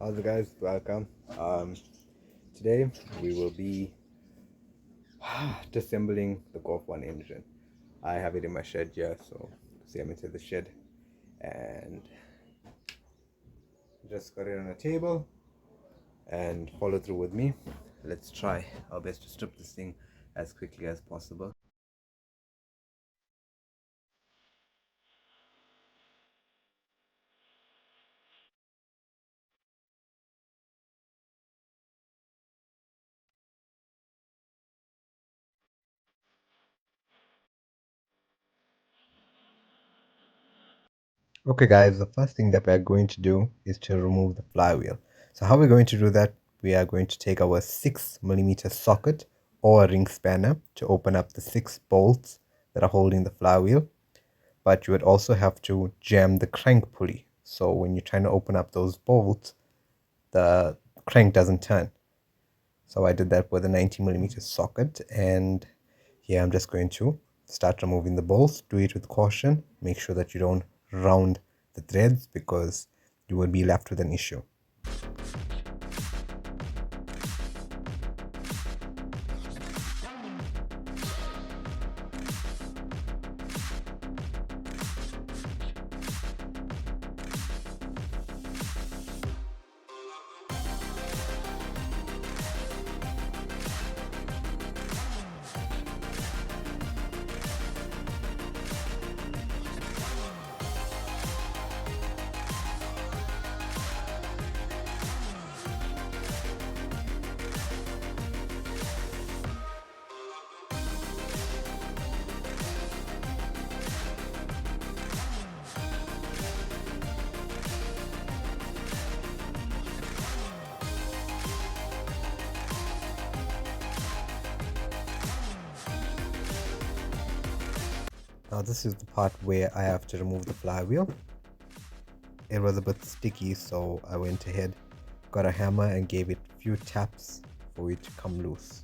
How's it, guys? Welcome. Today we will be disassembling the Golf 1 engine. I have it in my shed here, so see I'm inside the shed and just got it on a table and follow through with me. Let's try our best to strip this thing as quickly as possible. Okay guys, the first thing that we're going to do is to remove the flywheel. So how we're going to do that, we are going to take our 6mm socket or a ring spanner to open up the 6 bolts that are holding the flywheel. But you would also have to jam the crank pulley. So when you're trying to open up those bolts, the crank doesn't turn. So I did that with a 90mm socket, and here I'm just going to start removing the bolts. Do it with caution. Make sure that you don't round the threads because you will be left with an issue. Now this is the part where I have to remove the flywheel. It was a bit sticky, so I went ahead, got a hammer and gave it a few taps for it to come loose.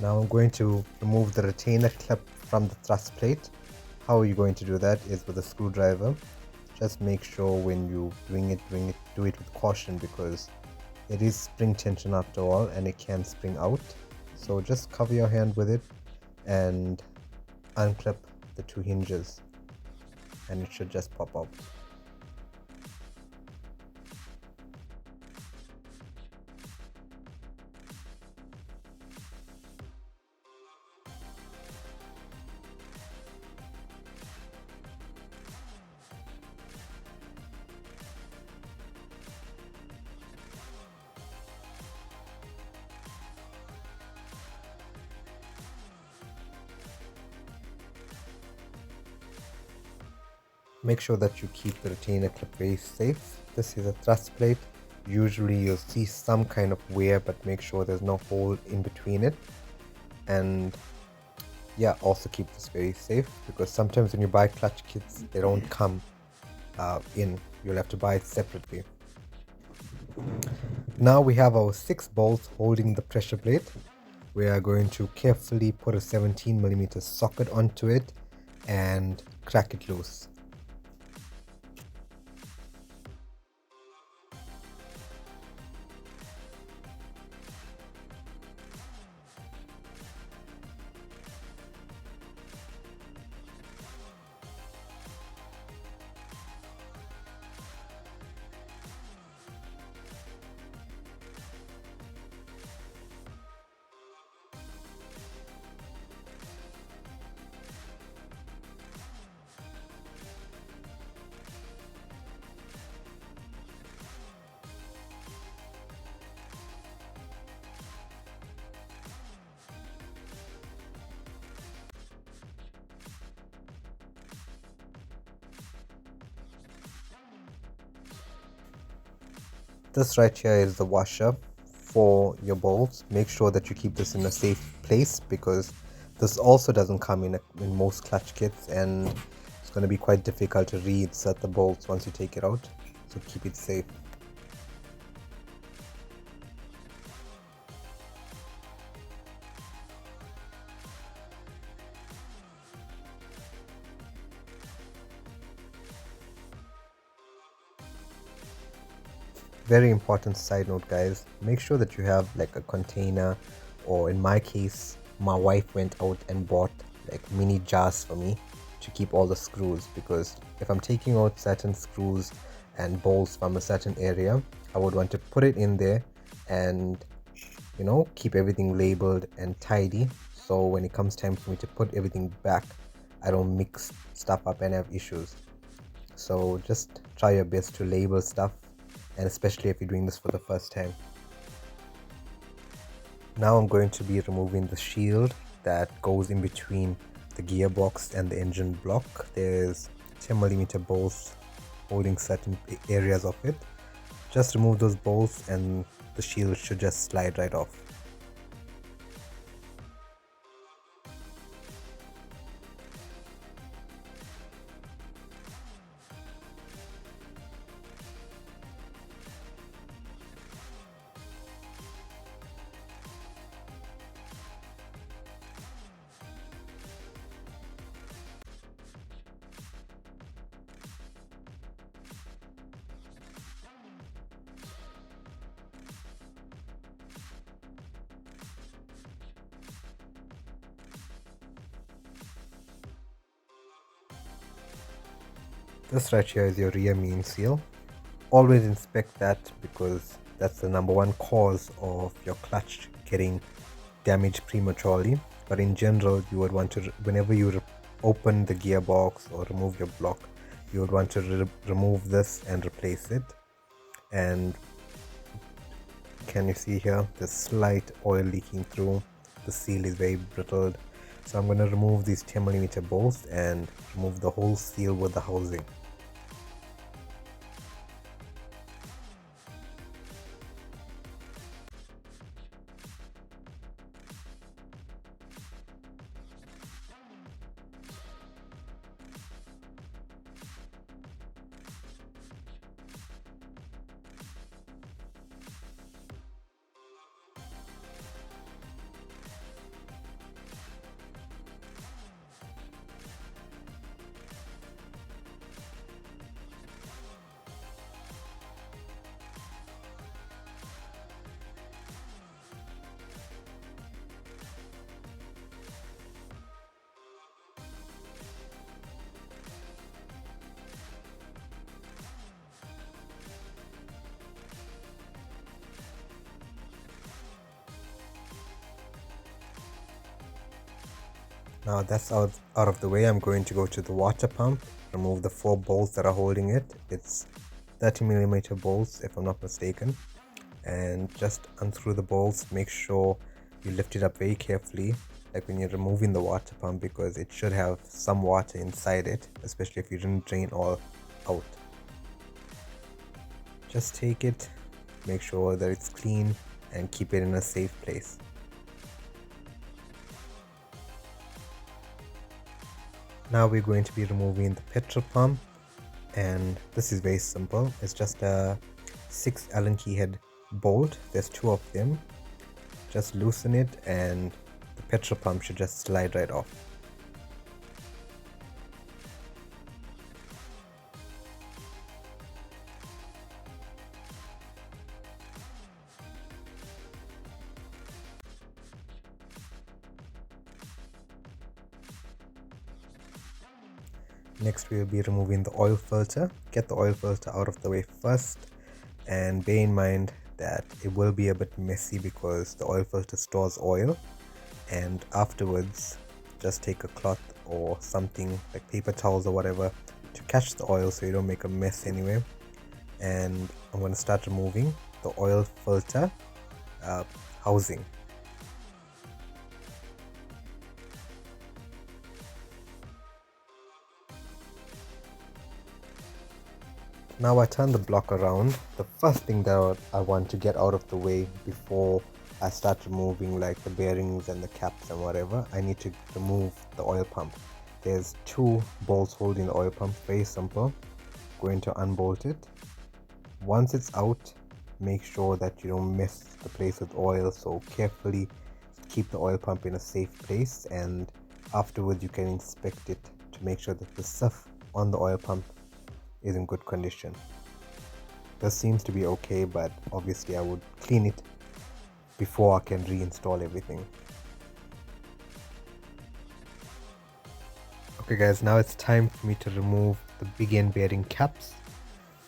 Now I'm going to remove the retainer clip from the thrust plate. How are you going to do that is with a screwdriver. Just make sure when you do it with caution because it is spring tension after all and it can spring out. So just cover your hand with it and unclip the 2 hinges and it should just pop out. Make sure that you keep the retainer clip very safe. This is a thrust plate. Usually you'll see some kind of wear, but make sure there's no hole in between it. And yeah, also keep this very safe because sometimes when you buy clutch kits, they don't come in. You'll have to buy it separately. Now we have our 6 bolts holding the pressure plate. We are going to carefully put a 17mm socket onto it and crack it loose. This right here is the washer for your bolts, make sure that you keep this in a safe place, because this also doesn't come in most clutch kits, and it's going to be quite difficult to reinsert the bolts once you take it out, so keep it safe. Very important side note, guys, make sure that you have like a container, or in my case my wife went out and bought like mini jars for me to keep all the screws, because if I'm taking out certain screws and bolts from a certain area, I would want to put it in there and, you know, keep everything labeled and tidy, so when it comes time for me to put everything back, I don't mix stuff up and have issues. So just try your best to label stuff, and especially if you're doing this for the first time. Now I'm going to be removing the shield that goes in between the gearbox and the engine block. There's 10mm bolts holding certain areas of it. Just remove those bolts and the shield should just slide right off. This right here is your rear main seal. Always inspect that, because that's the #1 cause of your clutch getting damaged prematurely. But in general, you would want to, whenever you open the gearbox or remove your block, you would want to remove this and replace it. And can you see here, there's slight oil leaking through, the seal is very brittled. So I'm going to remove these 10mm bolts and remove the whole seal with the housing. Now that's out of the way, I'm going to go to the water pump, remove the 4 bolts that are holding it. It's 30mm bolts if I'm not mistaken, and just unscrew the bolts. Make sure you lift it up very carefully, like when you're removing the water pump, because it should have some water inside it, especially if you didn't drain all out. Just take it, make sure that it's clean, and keep it in a safe place. Now we're going to be removing the petrol pump, and this is very simple. It's just a 6 Allen key head bolt. There's 2 of them. Just loosen it and the petrol pump should just slide right off. Next we will be removing the oil filter. Get the oil filter out of the way first, and bear in mind that it will be a bit messy because the oil filter stores oil, and afterwards just take a cloth or something like paper towels or whatever to catch the oil so you don't make a mess anyway. And I'm going to start removing the oil filter housing. Now I turn the block around. The first thing that I want to get out of the way before I start removing like the bearings and the caps and whatever, I need to remove the oil pump. There's two bolts holding the oil pump, very simple. Going to unbolt it. Once it's out, make sure that you don't mess the place with oil, so carefully keep the oil pump in a safe place, and afterwards you can inspect it to make sure that the surf on the oil pump is in good condition. This seems to be okay, but obviously I would clean it before I can reinstall everything. Okay guys, now it's time for me to remove the big end bearing caps.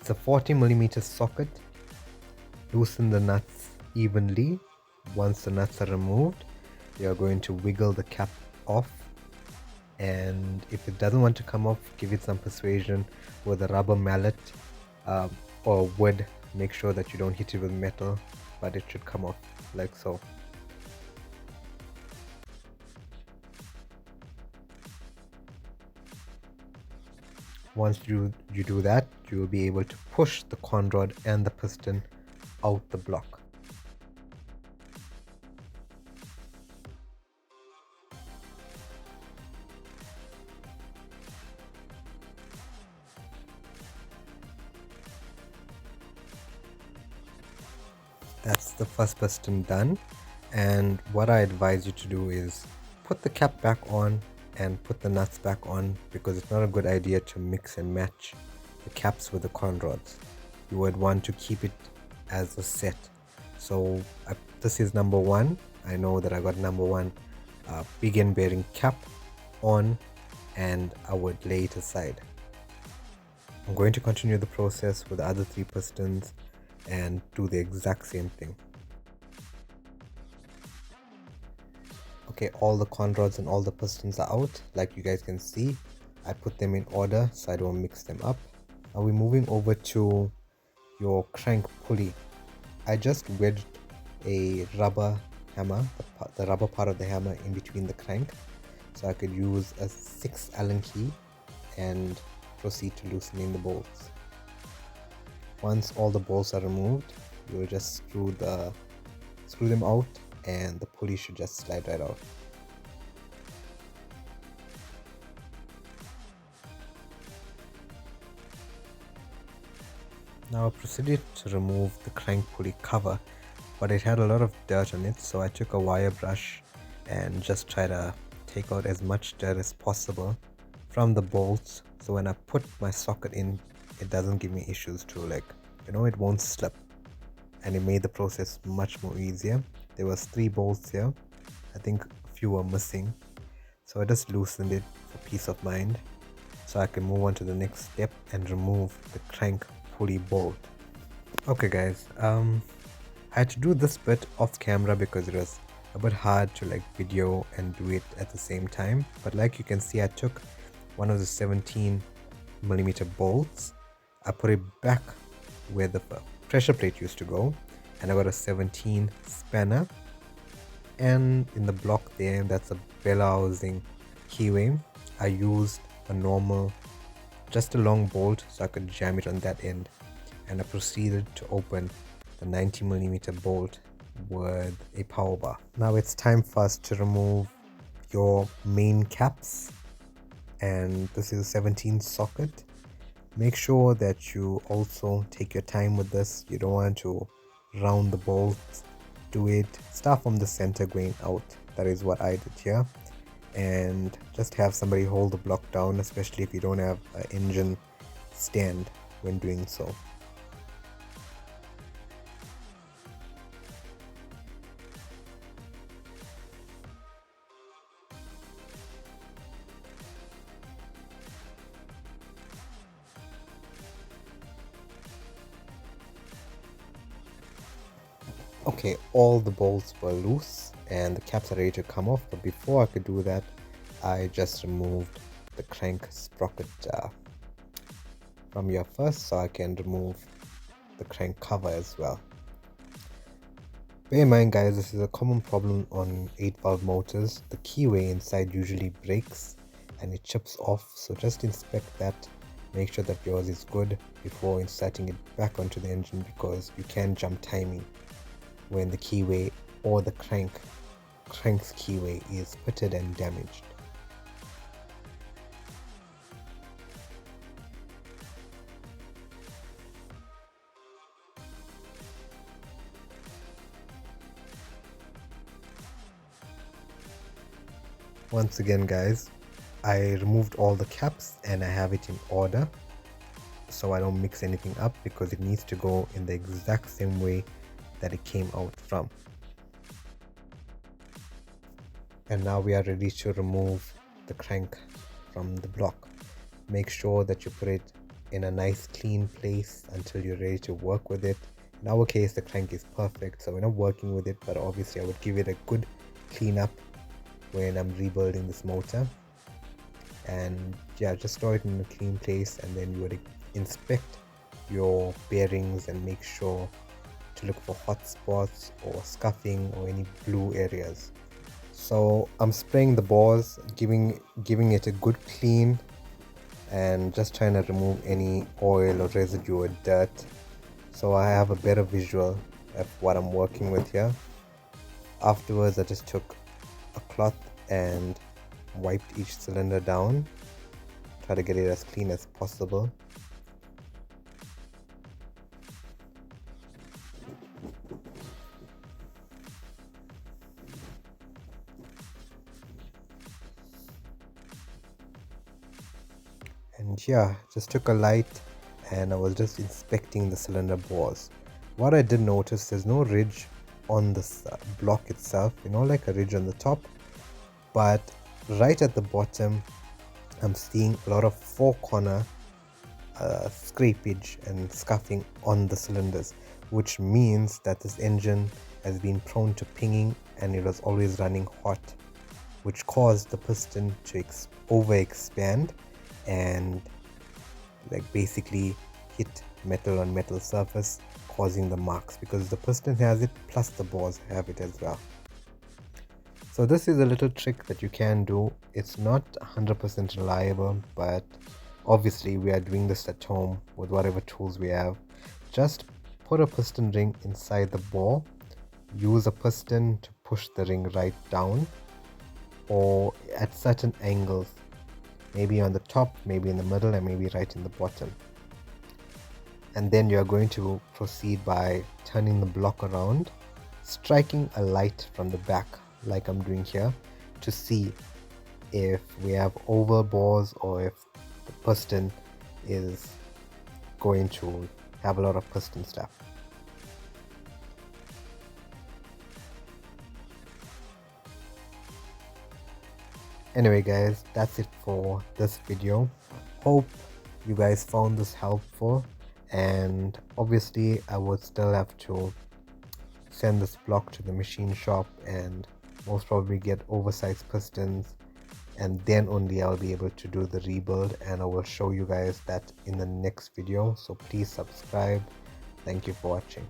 It's a 40mm socket. Loosen the nuts evenly. Once the nuts are removed, you are going to wiggle the cap off, and if it doesn't want to come off, give it some persuasion with a rubber mallet or wood. Make sure that you don't hit it with metal, but it should come off like so. Once you do that, you will be able to push the con rod and the piston out the block. That's the first piston done, and what I advise you to do is put the cap back on and put the nuts back on, because it's not a good idea to mix and match the caps with the con rods. You would want to keep it as a set. So this is number one. I know that I got number one big end bearing cap on, and I would lay it aside. I'm going to continue the process with the other three pistons and do the exact same thing. Okay, all the con rods and all the pistons are out. Like you guys can see, I put them in order so I don't mix them up. Now we're moving over to your crank pulley. I just wedged a rubber hammer, the rubber part of the hammer, in between the crank, so I could use a 6 Allen key and proceed to loosening the bolts. Once all the bolts are removed, you will just screw them out, and the pulley should just slide right out. Now I proceeded to remove the crank pulley cover, but it had a lot of dirt on it, so I took a wire brush and just tried to take out as much dirt as possible from the bolts, so when I put my socket in, it doesn't give me issues to, like, you know, it won't slip, and it made the process much more easier. There was 3 bolts here. I think a few were missing, so I just loosened it for peace of mind so I can move on to the next step and remove the crank pulley bolt. Okay guys, I had to do this bit off camera because it was a bit hard to like video and do it at the same time, but like you can see, I took one of the 17mm bolts, I put it back where the pressure plate used to go, and I got a 17 spanner, and in the block there, that's a bell housing keyway. I used a normal, just a long bolt so I could jam it on that end, and I proceeded to open the 90mm bolt with a power bar. Now it's time for us to remove your main caps, and this is a 17 socket. Make sure that you also take your time with this. You don't want to round the bolts. Do it, start from the center going out. That is what I did here, and just have somebody hold the block down, especially if you don't have an engine stand when doing so. Okay, all the bolts were loose and the caps are ready to come off, but before I could do that, I just removed the crank sprocket from here first, so I can remove the crank cover as well. Bear in mind guys, this is a common problem on 8-valve motors. The keyway inside usually breaks and it chips off, so just inspect that. make sure that yours is good before inserting it back onto the engine, because you can jump timing when the keyway or the crank's keyway is pitted and damaged. Once again guys, I removed all the caps and I have it in order so I don't mix anything up, because it needs to go in the exact same way that it came out from. And now we are ready to remove the crank from the block. Make sure that you put it in a nice clean place until you're ready to work with it. In our case, the crank is perfect, so we're not working with it, but obviously I would give it a good clean up when I'm rebuilding this motor. And yeah, just store it in a clean place, and then you would inspect your bearings and make sure to look for hot spots or scuffing or any blue areas. So I'm spraying the bores, giving it a good clean, and just trying to remove any oil or residue or dirt, so I have a better visual of what I'm working with here. Afterwards I just took a cloth and wiped each cylinder down, try to get it as clean as possible. And yeah, just took a light and I was just inspecting the cylinder bores. What I did notice, there's no ridge on this block itself, like a ridge on the top, but right at the bottom I'm seeing a lot of four corner scrapage and scuffing on the cylinders, which means that this engine has been prone to pinging and it was always running hot, which caused the piston to overexpand and basically hit metal on metal surface, causing the marks, because the piston has it plus the bores have it as well. So this is a little trick that you can do. It's not 100% reliable, but obviously we are doing this at home with whatever tools we have. Just put a piston ring inside the bore, use a piston to push the ring right down or at certain angles, maybe on the top, maybe in the middle, and maybe right in the bottom. And then you're going to proceed by turning the block around, striking a light from the back like I'm doing here, to see if we have oval bores or if the piston is going to have a lot of piston stuff. Anyway guys, that's it for this video. Hope you guys found this helpful, and obviously I would still have to send this block to the machine shop and most probably get oversized pistons, and then only I'll be able to do the rebuild, and I will show you guys that in the next video. So please subscribe. Thank you for watching.